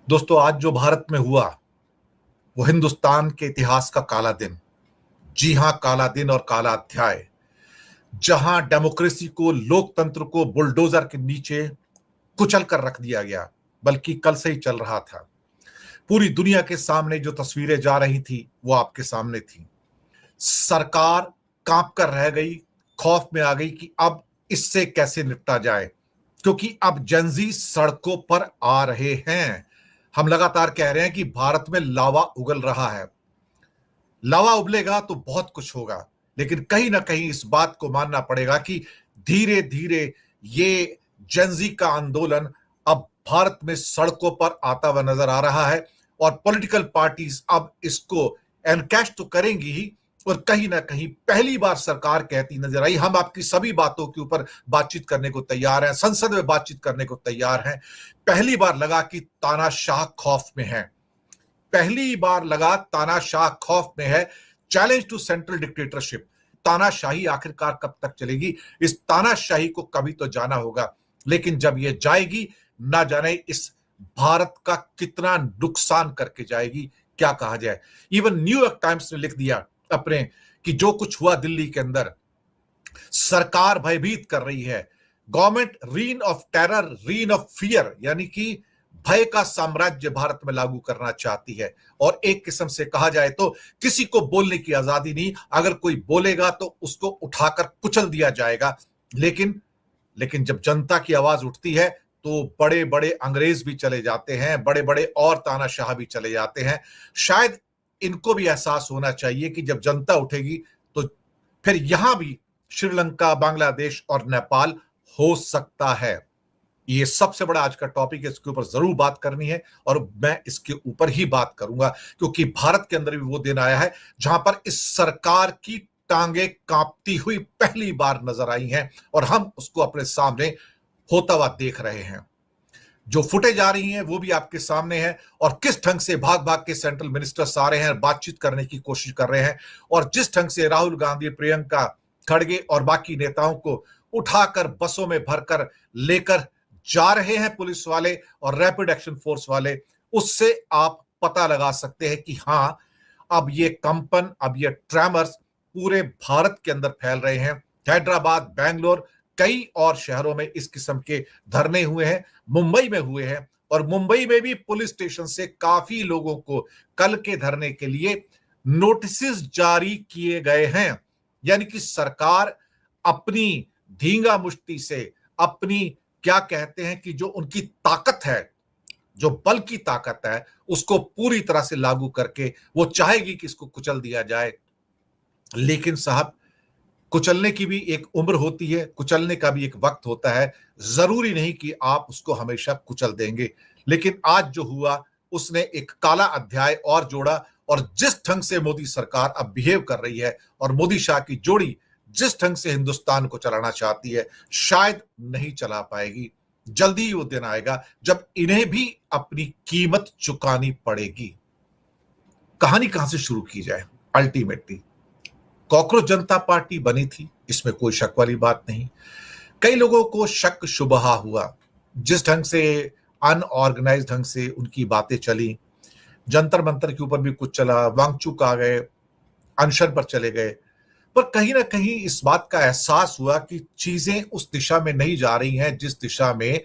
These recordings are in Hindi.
दोस्तों, आज जो भारत में हुआ वो हिंदुस्तान के इतिहास का काला दिन। जी हां, काला दिन और काला अध्याय, जहां डेमोक्रेसी को, लोकतंत्र को बुलडोजर के नीचे कुचल कर रख दिया गया, बल्कि कल से ही चल रहा था। पूरी दुनिया के सामने जो तस्वीरें जा रही थी वो आपके सामने थी। सरकार कांप कर रह गई, खौफ में आ गई कि अब इससे कैसे निपटा जाए, क्योंकि अब जेनजी सड़कों पर आ रहे हैं। हम लगातार कह रहे हैं कि भारत में लावा उगल रहा है। लावा उबलेगा तो बहुत कुछ होगा, लेकिन कहीं ना कहीं इस बात को मानना पड़ेगा कि धीरे धीरे ये जेनजी का आंदोलन अब भारत में सड़कों पर आता हुआ नजर आ रहा है। और पॉलिटिकल पार्टीज अब इसको एनकैश तो करेंगी ही, और कहीं ना कहीं पहली बार सरकार कहती नजर आई, हम आपकी सभी बातों के ऊपर बातचीत करने को तैयार हैं, संसद में बातचीत करने को तैयार हैं। पहली बार लगा कि तानाशाह खौफ में है, पहली बार लगा तानाशाह खौफ में है। Challenge to central dictatorship. तानाशाही आखिरकार कब तक चलेगी? इस तानाशाही को कभी तो जाना होगा, लेकिन जब ये जाएगी, ना जाने इस भारत का कितना नुकसान करके जाएगी, क्या कहा जाए। इवन न्यूयॉर्क टाइम्स ने लिख दिया अपने कि जो कुछ हुआ दिल्ली के अंदर, सरकार भयभीत कर रही है। Government reign of terror, reign of fear, यानी कि भय का साम्राज्य भारत में लागू करना चाहती है। और एक किस्म से कहा जाए तो किसी को बोलने की आजादी नहीं, अगर कोई बोलेगा तो उसको उठाकर कुचल दिया जाएगा। लेकिन जब जनता की आवाज उठती है तो बड़े बड़े अंग्रेज भी चले जाते हैं, बड़े बड़े और तानाशाह भी चले जाते हैं। शायद इनको भी एहसास होना चाहिए कि जब जनता उठेगी तो फिर यहां भी श्रीलंका, बांग्लादेश और नेपाल हो सकता है। ये सबसे बड़ा आज का टॉपिक है, इसके ऊपर जरूर बात करनी है और मैं इसके ऊपर ही बात करूंगा, क्योंकि भारत के अंदर भी वो दिन आया है जहां पर इस सरकार की टांगे कांपती हुई पहली बार नजर आई हैं और हम उसको अपने सामने होता हुआ देख रहे हैं। जो फुटेज आ रही हैं वो भी आपके सामने है, और किस ढंग से भाग भाग के सेंट्रल मिनिस्टर्स आ रहे हैं, बातचीत करने की कोशिश कर रहे हैं, और जिस ढंग से राहुल गांधी, प्रियंका खड़गे और बाकी नेताओं को उठाकर बसों में भरकर लेकर जा रहे हैं पुलिस वाले और रैपिड एक्शन फोर्स वाले, उससे आप पता लगा सकते हैं कि हां, अब ये कंपन, अब ये ट्रेमर्स पूरे भारत के अंदर फैल रहे हैं। हैदराबाद, बेंगलोर, कई और शहरों में इस किस्म के धरने हुए हैं, मुंबई में हुए हैं, और मुंबई में भी पुलिस स्टेशन से काफी लोगों को कल के धरने के लिए नोटिस जारी किए गए हैं। यानी कि सरकार अपनी धींगा मुष्टि से, अपनी क्या कहते हैं कि जो उनकी ताकत है, जो बल की ताकत है, उसको पूरी तरह से लागू करके वो चाहेगी कि इसको कुचल दिया जाए। लेकिन साहब, कुचलने की भी एक उम्र होती है, कुचलने का भी एक वक्त होता है। जरूरी नहीं कि आप उसको हमेशा कुचल देंगे। लेकिन आज जो हुआ उसने एक काला अध्याय और जोड़ा, और जिस ढंग से मोदी सरकार अब बिहेव कर रही है और मोदी शाह की जोड़ी जिस ढंग से हिंदुस्तान को चलाना चाहती है, शायद नहीं चला पाएगी। जल्दी ही वो दिन आएगा जब इन्हें भी अपनी कीमत चुकानी पड़ेगी। कहानी कहां से शुरू की जाए? अल्टीमेटली कॉकरोच जनता पार्टी बनी थी, इसमें कोई शक वाली बात नहीं। कई लोगों को शक शुबहा हुआ, जिस ढंग से अनऑर्गेनाइज ढंग से उनकी बातें चली। जंतर मंतर के ऊपर भी कुछ चला, वांगचुक आ गए, अनशन पर चले गए, पर कहीं ना कहीं इस बात का एहसास हुआ कि चीजें उस दिशा में नहीं जा रही हैं जिस दिशा में,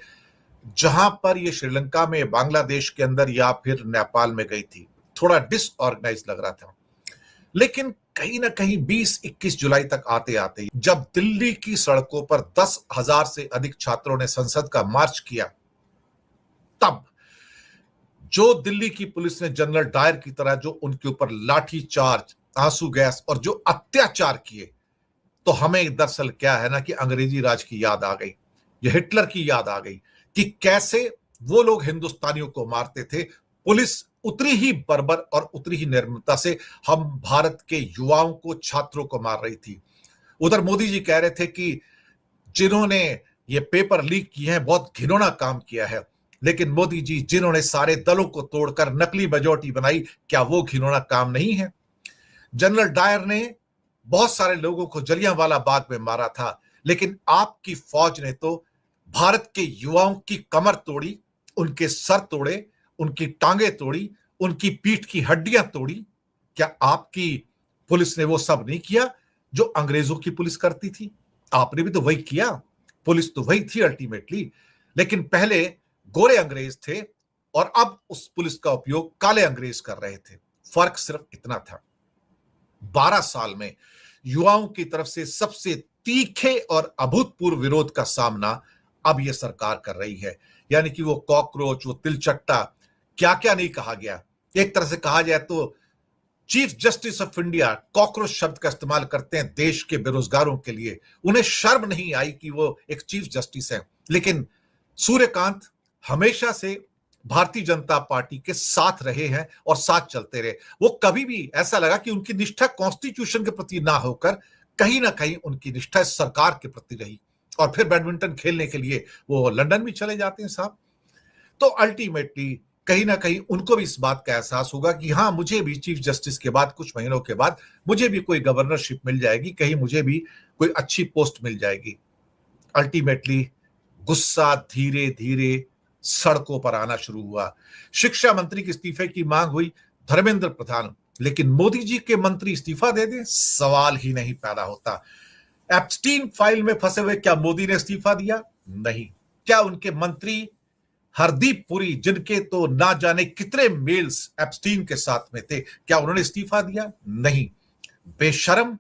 जहां पर ये श्रीलंका में, बांग्लादेश के अंदर या फिर नेपाल में गई थी। थोड़ा डिसऑर्गेनाइज लग रहा था। लेकिन कहीं ना कहीं 20-21 जुलाई तक आते आते जब दिल्ली की सड़कों पर 10,000 से अधिक छात्रों ने संसद का मार्च किया, तब जो दिल्ली की पुलिस ने जनरल डायर की तरह जो उनके ऊपर लाठी चार्ज, आंसू गैस और जो अत्याचार किए, तो हमें दरअसल क्या है ना कि अंग्रेजी राज की याद आ गई, ये हिटलर की याद आ गई कि कैसे वो लोग हिंदुस्तानियों को मारते थे। पुलिस उतनी ही बर्बर और उतनी ही निर्ममता से हम भारत के युवाओं को, छात्रों को मार रही थी। उधर मोदी जी कह रहे थे कि जिन्होंने ये पेपर लीक किए हैं बहुत घिनौना काम किया है। लेकिन मोदी जी, जिन्होंने सारे दलों को तोड़कर नकली मेजॉरिटी बनाई, क्या वो घिनौना काम नहीं है? जनरल डायर ने बहुत सारे लोगों को जलियांवाला बाग में मारा था, लेकिन आपकी फौज ने तो भारत के युवाओं की कमर तोड़ी, उनके सर तोड़े, उनकी टांगे तोड़ी, उनकी पीठ की हड्डियां तोड़ी। क्या आपकी पुलिस ने वो सब नहीं किया जो अंग्रेजों की पुलिस करती थी? आपने भी तो वही किया, पुलिस तो वही थी अल्टीमेटली। लेकिन पहले गोरे अंग्रेज थे और अब उस पुलिस का उपयोग काले अंग्रेज कर रहे थे। फर्क सिर्फ इतना था। 12 साल में युवाओं की तरफ से सबसे तीखे और अभूतपूर्व विरोध का सामना अब यह सरकार कर रही है। यानी कि वो कॉकरोच, वो तिलचट्टा, क्या क्या नहीं कहा गया। एक तरह से कहा जाए तो chief justice of India cockroach शब्द का इस्तेमाल करते हैं देश के बेरोजगारों के लिए। उन्हें शर्म नहीं आई कि वो एक चीफ जस्टिस हैं। लेकिन सूर्यकांत हमेशा से भारतीय जनता पार्टी के साथ रहे हैं और साथ चलते रहे। वो कभी भी ऐसा लगा कि उनकी निष्ठा कॉन्स्टिट्यूशन के प्रति ना होकर कहीं ना कहीं उनकी निष्ठा सरकार के प्रति रही। और फिर बैडमिंटन खेलने के लिए वो लंदन भी चले जाते हैं साहब। तो अल्टीमेटली कहीं ना कहीं उनको भी इस बात का एहसास होगा कि हाँ, मुझे भी चीफ जस्टिस के बाद कुछ महीनों के बाद मुझे भी कोई गवर्नरशिप मिल जाएगी, कहीं मुझे भी कोई अच्छी पोस्ट मिल जाएगी। अल्टीमेटली गुस्सा धीरे धीरे सड़कों पर आना शुरू हुआ। शिक्षा मंत्री के इस्तीफे की मांग हुई, धर्मेंद्र प्रधान, लेकिन मोदी जी के मंत्री इस्तीफा दे दें, सवाल ही नहीं पैदा होता। एप्स्टीन फाइल में फंसे हुए क्या मोदी ने इस्तीफा दिया? नहीं। क्या उनके मंत्री हरदीप पुरी, जिनके तो ना जाने कितने मेल्स एप्स्टीन के साथ में थे, क्या उन्होंने इस्तीफा दिया? नहीं। बेशर्म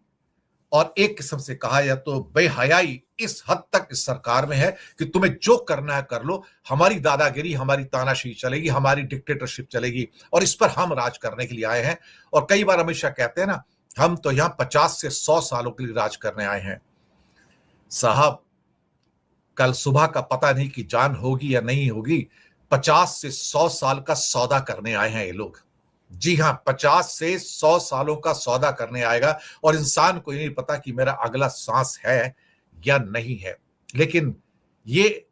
और एक किस्म से कहा जाए तो बेहयाई इस हद तक इस सरकार में है कि तुम्हें जो करना है कर लो, हमारी दादागिरी, हमारी तानाशाही चलेगी, हमारी डिक्टेटरशिप चलेगी और इस पर हम राज करने के लिए आए हैं। और कई बार अमित शाह कहते हैं ना, हम तो यहां 50 से 100 सालों के लिए राज करने आए हैं। साहब, कल सुबह का पता नहीं कि जान होगी या नहीं होगी। 50 से 100 साल का सौदा करने आए हैं ये लोग। जी हां, 50 से 100 सालों का सौदा करने आएगा और इंसान को ये नहीं पता कि मेरा अगला सांस है या नहीं है। लेकिन ये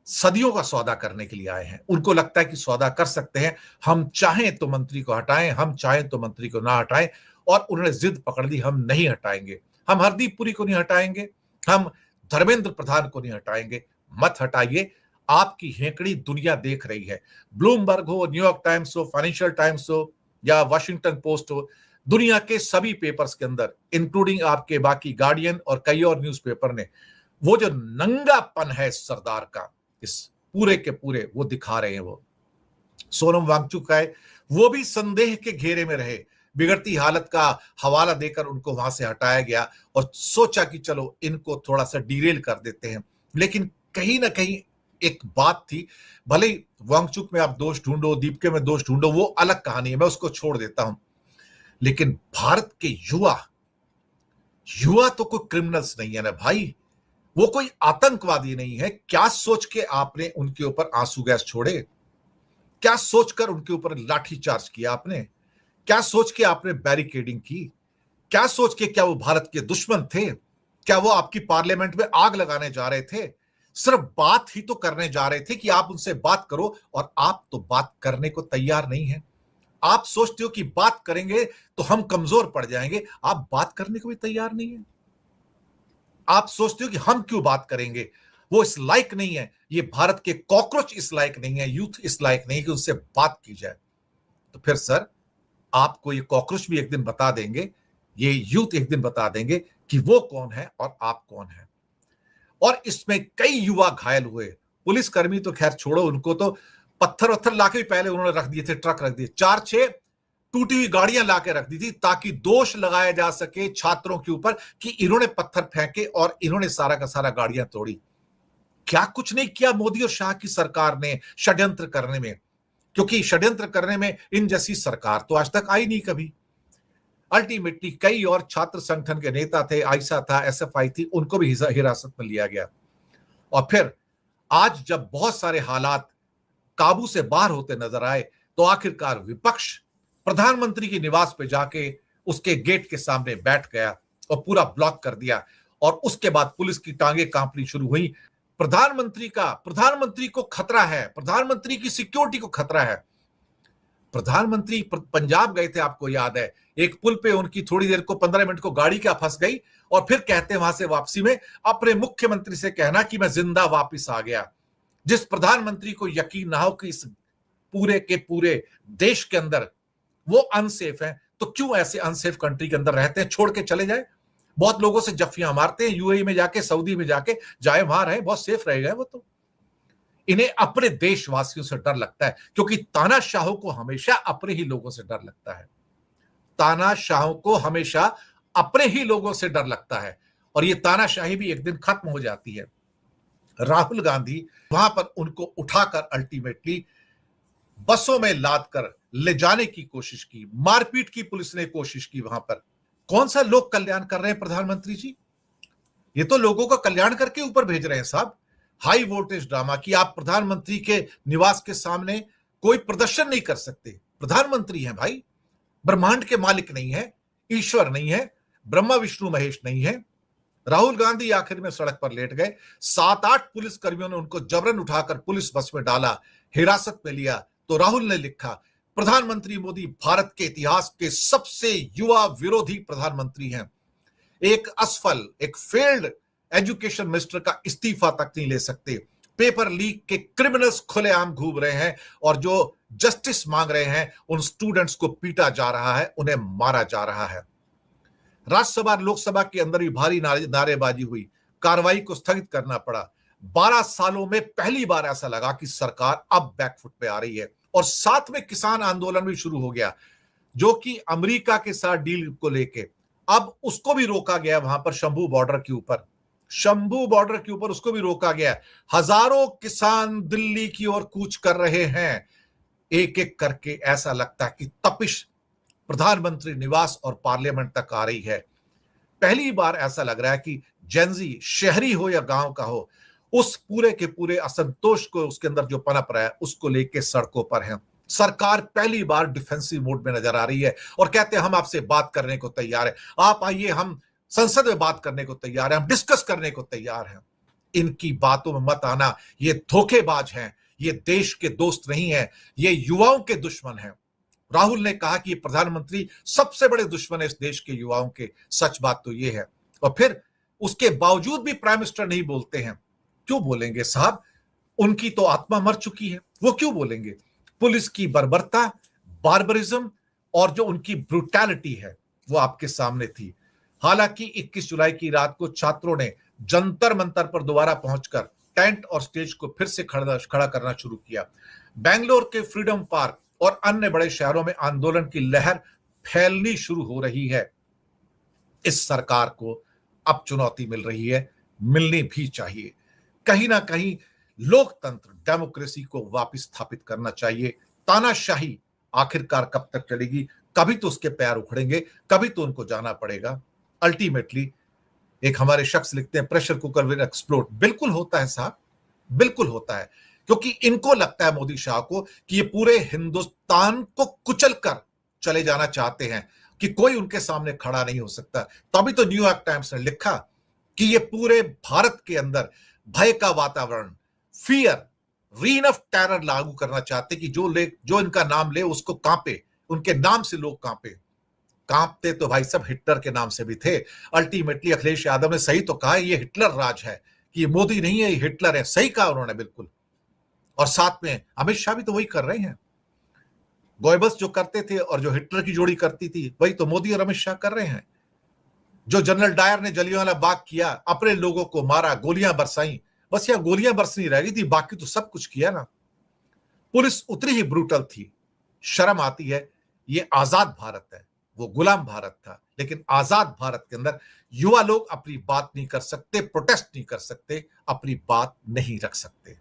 सदियों का सौदा करने के लिए आए हैं। उनको लगता है कि सौदा कर सकते हैं, हम चाहें तो मंत्री को हटाएं, हम चाहें तो मंत्री को ना हटाएं। और उन्होंने जिद पकड़ ली, हम नहीं हटाएंगे, हम हरदीप पुरी को नहीं हटाएंगे, हम धर्मेंद्र प्रधान को नहीं हटाएंगे। मत हटाइए, आपकी हेकड़ी दुनिया देख रही है। ब्लूमबर्ग हो, न्यूयॉर्क टाइम्स हो, फाइनेंशियल टाइम्स हो या वाशिंगटन पोस्ट हो, दुनिया के सभी पेपर्स के अंदर, इंक्लूडिंग आपके बाकी गार्डियन और कई और न्यूज़पेपर ने वो जो नंगापन है इस सरदार का, इस पूरे के पूरे वो दिखा रहे हैं। वो सोनम वांगचुक है, वो भी संदेह के घेरे में रहे। बिगड़ती हालत का हवाला देकर उनको वहां से हटाया गया और सोचा कि चलो इनको थोड़ा सा डीरेल कर देते हैं। लेकिन कहीं ना कहीं एक बात थी, भले ही वांगचुक में आप दोष ढूंढो, दीपके में दोष ढूंढो, वो अलग कहानी है, मैं उसको छोड़ देता हूं। लेकिन भारत के युवा तो कोई क्रिमिनल्स नहीं है ना भाई, वो कोई आतंकवादी नहीं है। क्या सोच के आपने उनके ऊपर आंसू गैस छोड़े? क्या सोचकर उनके ऊपर लाठीचार्ज किया आपने? क्या सोच के आपने बैरिकेडिंग की? क्या सोच के, क्या वो भारत के दुश्मन थे? क्या वो आपकी पार्लियामेंट में आग लगाने जा रहे थे? सिर्फ बात ही तो करने जा रहे थे कि आप उनसे बात करो, और आप तो बात करने को तैयार नहीं है। आप सोचते हो कि बात करेंगे तो हम कमजोर पड़ जाएंगे, आप बात करने को भी तैयार नहीं है। आप सोचते हो कि हम क्यों बात करेंगे, वो इस लायक नहीं है, ये भारत के कॉकरोच इस लायक नहीं है, यूथ इस लायक नहीं कि उनसे बात की जाए। तो फिर सर, आपको ये कॉकरोच भी एक दिन बता देंगे, ये यूथ एक दिन बता देंगे कि वो कौन है और आप कौन है। और इसमें कई युवा घायल हुए। पुलिसकर्मी तो खैर छोड़ो, उनको तो पत्थर वत्थर लाके पहले उन्होंने रख दिए थे, ट्रक रख दिए, 4-6 टूटी हुई गाड़ियां लाके रख दी थी ताकि दोष लगाया जा सके छात्रों के ऊपर कि इन्होंने पत्थर फेंके और इन्होंने सारा का सारा गाड़ियां तोड़ी। क्या कुछ नहीं किया मोदी और शाह की सरकार ने षड्यंत्र करने में, क्योंकि षड्यंत्र करने में इन जैसी सरकार तो आज तक आई नहीं कभी। अल्टीमेटली कई और छात्र संगठन के नेता थे, आयशा था, एसएफआई थी, उनको भी हिरासत में लिया गया। और फिर आज जब बहुत सारे हालात काबू से बाहर होते नजर आए तो आखिरकार विपक्ष प्रधानमंत्री के निवास पे जाके उसके गेट के सामने बैठ गया और पूरा ब्लॉक कर दिया। और उसके बाद पुलिस की टांगे कांपनी शुरू हुई। प्रधानमंत्री को खतरा है, प्रधानमंत्री की सिक्योरिटी को खतरा है। प्रधानमंत्री पंजाब गए थे, आपको याद है, एक पुल पे उनकी थोड़ी देर को 15 मिनट को गाड़ी क्या फंस गई और फिर कहते हैं वहां से वापसी में अपने मुख्यमंत्री से कहना कि मैं जिंदा वापस आ गया। जिस प्रधानमंत्री को यकीन ना हो कि इस पूरे के पूरे देश के अंदर वो अनसेफ हैं, तो क्यों ऐसे अनसेफ कंट्री के अंदर रहते हैं, छोड़ के चले जाए। बहुत लोगों से जफ्फियां मारते हैं, यूएई में जाके, सऊदी में जाके, जाए वहां रहे, बहुत सेफ रह गए वो तो। इन्हें अपने देशवासियों से डर लगता है, क्योंकि तानाशाहों को हमेशा अपने ही लोगों से डर लगता है। तानाशाहों को हमेशा अपने ही लोगों से डर लगता है, और ये तानाशाही भी एक दिन खत्म हो जाती है। राहुल गांधी वहां पर उनको उठाकर अल्टीमेटली बसों में लाद कर ले जाने की कोशिश की, मारपीट की पुलिस ने कोशिश की वहां पर। कौन सा लोक कल्याण कर रहे हैं प्रधानमंत्री जी? ये तो लोगों का कल्याण करके ऊपर भेज रहे हैं साहब। हाई वोल्टेज ड्रामा कि आप प्रधानमंत्री के निवास के सामने कोई प्रदर्शन नहीं कर सकते। प्रधानमंत्री हैं भाई, ब्रह्मांड के मालिक नहीं है, ईश्वर नहीं है, ब्रह्मा विष्णु महेश नहीं है। राहुल गांधी आखिर में सड़क पर लेट गए, 7-8 पुलिस कर्मियों ने उनको जबरन उठाकर पुलिस बस में डाला, हिरासत में लिया। तो राहुल ने लिखा, प्रधानमंत्री मोदी भारत के इतिहास के सबसे युवा विरोधी प्रधानमंत्री हैं। एक असफल, एक फेल्ड एजुकेशन मिनिस्टर का इस्तीफा तक नहीं ले सकते। पेपर लीक के क्रिमिनल्स खुलेआम घूम रहे हैं, और जो जस्टिस मांग रहे हैं उन स्टूडेंट्स को पीटा जा रहा है, उन्हें मारा जा रहा है। राज्यसभा लोकसभा के अंदर भी भारी नारेबाजी हुई, कार्रवाई को स्थगित करना पड़ा। 12 सालों में पहली बार ऐसा लगा कि सरकार अब बैकफुट पे आ रही है, और साथ में किसान आंदोलन भी शुरू हो गया, जो कि अमेरिका के साथ डील को लेके अब उसको भी रोका गया। वहां पर शंभू बॉर्डर के ऊपर उसको भी रोका गया। हजारों किसान दिल्ली की ओर कूच कर रहे हैं। एक एक करके ऐसा लगता है कि तपिश प्रधानमंत्री निवास और पार्लियामेंट तक आ रही है। पहली बार ऐसा लग रहा है कि जेनजी, शहरी हो या गांव का हो, उस पूरे के पूरे असंतोष को उसके अंदर जो पनप रहा है उसको लेके सड़कों पर है। सरकार पहली बार डिफेंसिव मोड में नजर आ रही है, और कहते हैं हम आपसे बात करने को तैयार है, आप आइए, हम संसद में बात करने को तैयार है, हम डिस्कस करने को तैयार हैं। इनकी बातों में मत आना, ये धोखेबाज हैं, ये देश के दोस्त नहीं है, ये युवाओं के दुश्मन हैं। राहुल ने कहा कि ये प्रधानमंत्री सबसे बड़े दुश्मन है इस देश के युवाओं के। सच बात तो ये है, और फिर उसके बावजूद भी प्राइम मिनिस्टर नहीं बोलते हैं। क्यों बोलेंगे साहब? उनकी तो आत्मा मर चुकी है, वो क्यों बोलेंगे? पुलिस की बर्बरता, बार्बरिज्म और जो उनकी ब्रूटैलिटी है वो आपके सामने थी। हालांकि 21 जुलाई की रात को छात्रों ने जंतर मंतर पर दोबारा पहुंचकर टेंट और स्टेज को फिर से खड़ा करना शुरू किया। बेंगलोर के फ्रीडम पार्क और अन्य बड़े शहरों में आंदोलन की लहर फैलनी शुरू हो रही है। इस सरकार को अब चुनौती मिल रही है, मिलनी भी चाहिए। कहीं ना कहीं लोकतंत्र, डेमोक्रेसी को वापस स्थापित करना चाहिए। तानाशाही आखिरकार कब तक चलेगी? कभी तो उसके पैर उखड़ेंगे, कभी तो उनको जाना पड़ेगा। अल्टीमेटली एक हमारे शख्स लिखते हैं, प्रेशर कुकर विल एक्सप्लोड। बिल्कुल होता है साहब, बिल्कुल होता है, क्योंकि इनको लगता है मोदी शाह को कि ये पूरे हिंदुस्तान को कुचल कर चले जाना चाहते हैं, कि कोई उनके सामने खड़ा नहीं हो सकता। तभी तो न्यूयॉर्क टाइम्स ने लिखा कि ये पूरे भारत के अंदर भय का वातावरण, फियर, रीन ऑफ टेरर लागू करना चाहते कि जो इनका नाम ले उसको कांपे, उनके नाम से लोग कांपे। कांपते तो भाई सब हिटलर के नाम से भी थे। अल्टीमेटली अखिलेश यादव ने सही तो कहा, ये हिटलर राज है, कि ये मोदी नहीं है, ये हिटलर है। सही कहा उन्होंने बिल्कुल। और साथ में अमित शाह भी तो वही कर रहे हैं। गोयबल्स जो करते थे और जो हिटलर की जोड़ी करती थी, वही तो मोदी और अमित शाह कर रहे हैं। जो जनरल डायर ने जलियांवाला बाग किया, अपने लोगों को मारा, गोलियां बरसाई, बस यह गोलियां बरसनी रह गई थी, बाकी तो सब कुछ किया ना। पुलिस उतनी ही ब्रूटल थी। शर्म आती है, ये आजाद भारत है, वो गुलाम भारत था। लेकिन आजाद भारत के अंदर युवा लोग अपनी बात नहीं कर सकते, प्रोटेस्ट नहीं कर सकते, अपनी बात नहीं रख सकते।